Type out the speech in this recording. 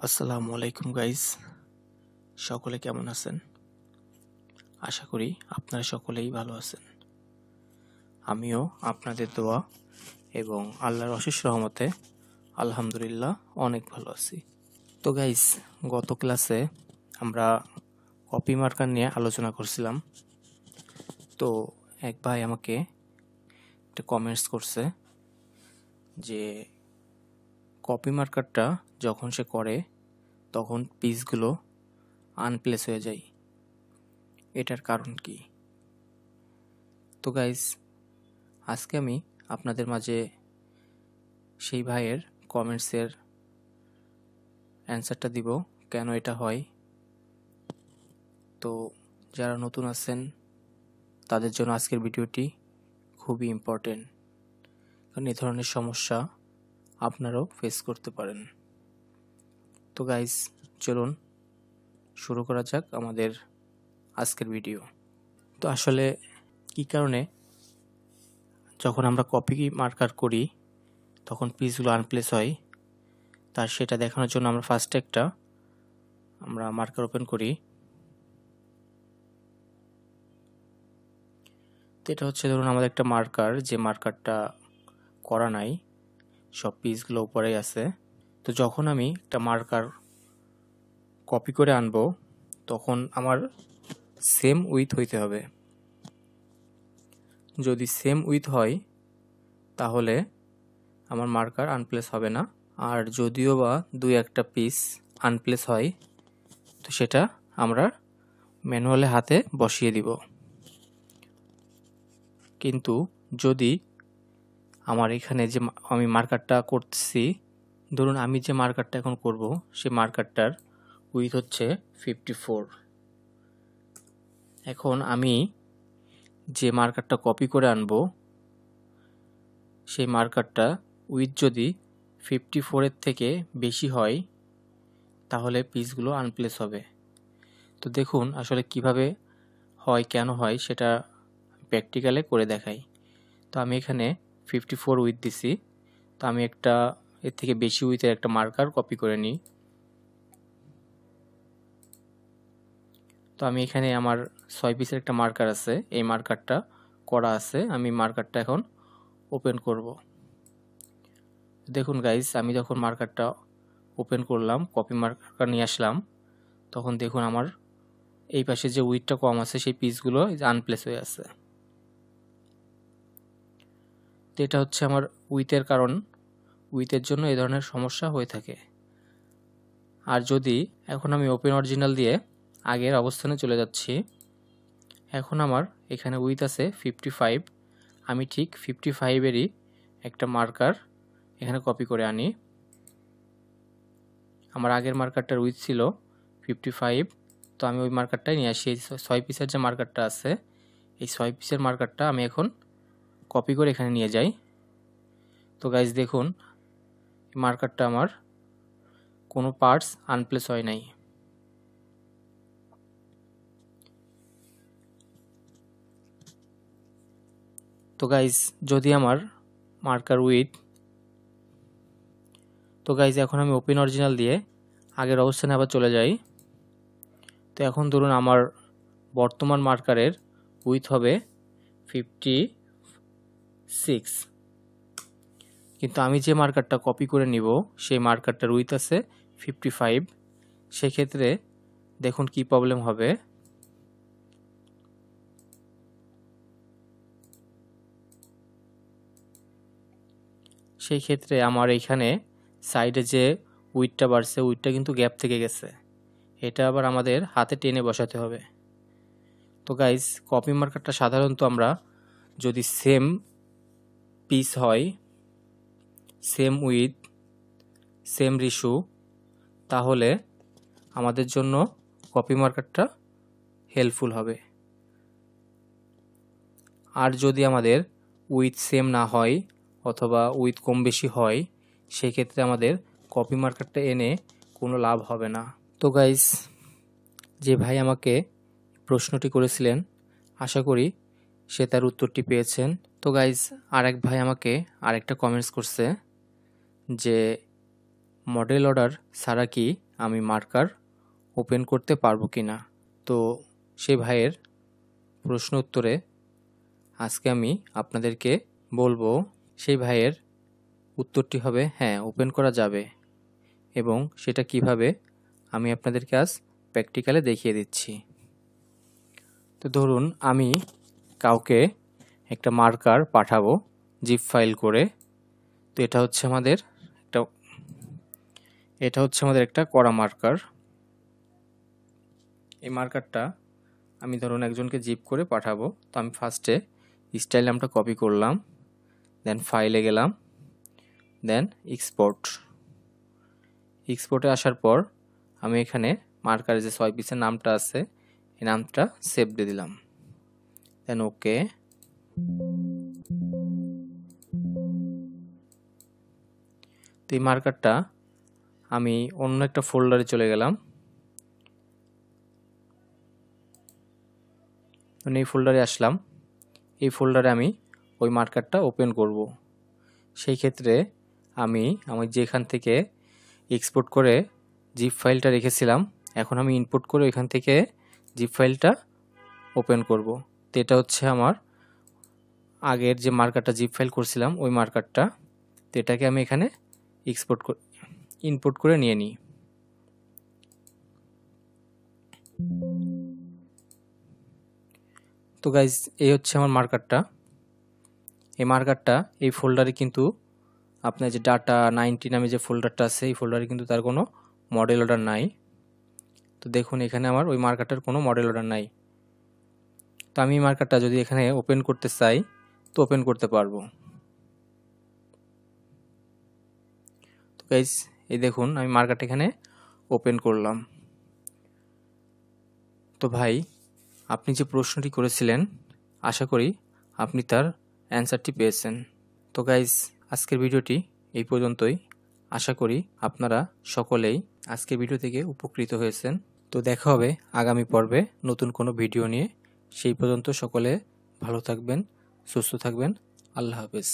আসসালামু আলাইকুম গাইস, সকলে কেমন আছেন? আশা করি আপনারা সকলেই ভালো আছেন। আমিও আপনাদের দোয়া এবং আল্লাহর অশেষ রহমতে আলহামদুলিল্লাহ অনেক ভালো আছি। তো গাইস, গত ক্লাসে আমরা কপি মার্কার নিয়ে আলোচনা করছিলাম। তো এক ভাই আমাকে একটা কমেন্টস করছে যে কপি মার্কারটা যখন সে করে তখন পিসগুলো আনপ্লেস হয়ে যায়, এটার কারণ কি? তো গাইস, আজকে আমি আপনাদের মাঝে সেই ভাইয়ের কমেন্টসের অ্যান্সারটা দিব, কেন এটা হয়। তো যারা নতুন আছেন তাদের জন্য আজকের ভিডিওটি খুবই ইম্পর্টেন্ট, কারণ এই ধরনের সমস্যা আপনারাও ফেস করতে পারেন। তো গাইস, চলুন শুরু করা যাক আমাদের আজকের ভিডিও। তো আসলে কি কারণে যখন আমরা কপি মার্কার করি তখন পিসগুলো আনপ্লেস হয়, তার সেটা দেখানোর জন্য আমরা ফার্স্টে আমরা মার্কার ওপেন করি। তো এটা হচ্ছে ধরুন আমাদের একটা মার্কার, যে মার্কারটা করা নাই, সব পিসগুলো উপরেই আছে। তো যখন আমি একটা মার্কার কপি করে আনবো তখন আমার সেম উইথ হইতে হবে। যদি সেম উইথ হয় তাহলে আমার মার্কার আনপ্লেস হবে না, আর যদিও বা দুই একটা পিস আনপ্লেস হয় তো সেটা আমরা ম্যানুয়ালে হাতে বসিয়ে দিব। কিন্তু যদি আমার এখানে যে আমি মার্কারটা করতেছি, ধরুন আমি যে মার্কারটা এখন করব সেই মার্কারটার উইথ হচ্ছে 54। এখন আমি যে মার্কারটা কপি করে আনবো সেই মার্কারটা উইথ যদি 54-এর থেকে বেশি হয় তাহলে পিসগুলো আনপ্লেস হবে। তো দেখুন আসলে কিভাবে হয়, কেন হয় সেটা প্র্যাকটিক্যালে করে দেখাই। তো আমি এখানে 54 উইথ দিছি, তো আমি এর থেকে বেশি উইথের একটা মার্কার কপি করে নিই। তো আমি এখানে আমার 6 পিসের একটা মার্কার আছে, এই মার্কারটা করা আছে, আমি মার্কারটা এখন ওপেন করব। দেখুন গাইস, আমি যখন মার্কারটা ওপেন করলাম, কপি মার্কার নিয়ে আসলাম, তখন দেখুন আমার এই পাশে যে উইথটা কম আছে সেই পিসগুলো আনপ্লেস হয়ে আছে। তো এটা হচ্ছে আমার উইথের কারণ, উইথের জন্য এই ধরনের সমস্যা হয়ে থাকে। আর যদি এখন আমি ওপেন অরিজিনাল দিয়ে আগের অবস্থানে চলে যাচ্ছি, এখন আমার এখানে উইথ আছে 55, আমি ঠিক 55-এরই একটা মার্কার এখানে কপি করে আনি। আমার আগের মার্কারটার উইথ ছিল 55, তো আমি ওই মার্কারটাই নিয়ে আসি। 6 পিসের যে মার্কারটা আছে এই 6 পিসের মার্কারটা আমি এখন কপি করে এখানে নিয়ে যাই। তো গাইজ দেখুন, মার্কারটা আমার কোনো পার্টস আনপ্লেস হয় নাই। তো গাইজ যদি আমার মার্কার উইথ, তো গাইজ এখন আমি ওপেন অরিজিনাল দিয়ে আগের অবস্থানে আবার চলে যাই। তো এখন ধরুন আমার বর্তমান মার্কারের উইথ হবে 56, কিন্তু আমি যে মার্কারটা কপি করে নিব সেই মার্কারটার উইথ আছে 55। সেক্ষেত্রে দেখুন কি প্রবলেম হবে। সেই ক্ষেত্রে আমার এইখানে সাইডে যে উইথটা বাড়ছে, উইথটা কিন্তু গ্যাপ থেকে গেছে, এটা আবার আমাদের হাতে টেনে বসাতে হবে। তো গাইজ, কপি মার্কারটা সাধারণত আমরা যদি সেম পিস হয়, সেম উইথ, সেম রিস্যু, তাহলে আমাদের জন্য কপি মার্কারটা হেল্পফুল হবে। আর যদি আমাদের উইথ সেম না হয় অথবা উইথ কম বেশি হয়, সেক্ষেত্রে আমাদের কপি মার্কারটা এনে কোনো লাভ হবে না। তো গাইস, যে ভাই আমাকে প্রশ্নটি করেছিলেন, আশা করি সে তার উত্তরটি পেয়েছেন। তো গাইস, আরেক ভাই আমাকে আরেকটা কমেন্টস করছে যে মডেল অর্ডার ছাড়া কি আমি মার্কার ওপেন করতে পারবো কিনা। তো সেই ভাইয়ের প্রশ্ন উত্তরে আজকে আমি আপনাদেরকে বলবো। সেই ভাইয়ের উত্তরটি হবে হ্যাঁ, ওপেন করা যাবে, এবং সেটা কিভাবে আমি আপনাদেরকে আজ প্র্যাকটিক্যালে দেখিয়ে দিচ্ছি। তো ধরুন আমি কাউকে একটা মার্কার পাঠাবো জিপ ফাইল করে। তো এটা হচ্ছে আমাদের একটা করা মার্কার। এই মার্কারটা আমি ধরুন একজনকে জিপ করে পাঠাবো। তো আমি ফার্স্টে স্টাইল নামটা কপি করলাম, দেন ফাইলে গেলাম, দেন এক্সপোর্টে আসার পর আমি এখানে মার্কারের যে 6 পিসের নামটা আছে এই নামটা সেভ দিয়ে দিলাম, দেন ওকে। তো এই মার্কারটা আমি অন্য একটা ফোল্ডারে চলে গেলাম। এই ফোল্ডারে আসলাম। এই ফোল্ডারে আমি ওই মার্কারটা ওপেন করব। সেই ক্ষেত্রে আমি যেখান থেকে এক্সপোর্ট করে জিপ ফাইলটা রেখেছিলাম, এখন আমি ইনপুট করে এখান থেকে জিপ ফাইলটা ওপেন করব। তো এটা হচ্ছে আমার আগের যে মার্কারটা জিপ ফাইল করছিলাম ওই মার্কারটা। তো এটাকে আমি এখানে ইনপুট করে নিয়ে নিই। তো গাইজ, এই হচ্ছে আমার মার্কারটা। এই মার্কারটা এই ফোল্ডারে কিন্তু আপনার যে ডাটা 90 নামে যে ফোল্ডারটা আছে এই ফোল্ডারে কিন্তু তার কোনো মডেল অর্ডার নাই। তো দেখুন এখানে আমার ওই মার্কারটার কোনো মডেল অর্ডার নাই। তো আমি এই মার্কারটা যদি এখানে ওপেন করতে চাই তো ওপেন করতে পারবো। তো গাইজ, এই দেখুন আমি মার্কারটা এখানে ওপেন করলাম। তো ভাই, আপনি যে প্রশ্নটি করেছিলেন আশা করি আপনি তার অ্যান্সারটি পেয়েছেন। তো গাইজ, আজকের ভিডিওটি এই পর্যন্তই। আশা করি আপনারা সকলেই আজকের ভিডিও থেকে উপকৃত হয়েছেন। তো দেখা হবে আগামী পর্বে নতুন কোনো ভিডিও নিয়ে। সেই পর্যন্ত সকলে ভালো থাকবেন, সুস্থ থাকবেন। আল্লাহ হাফেজ।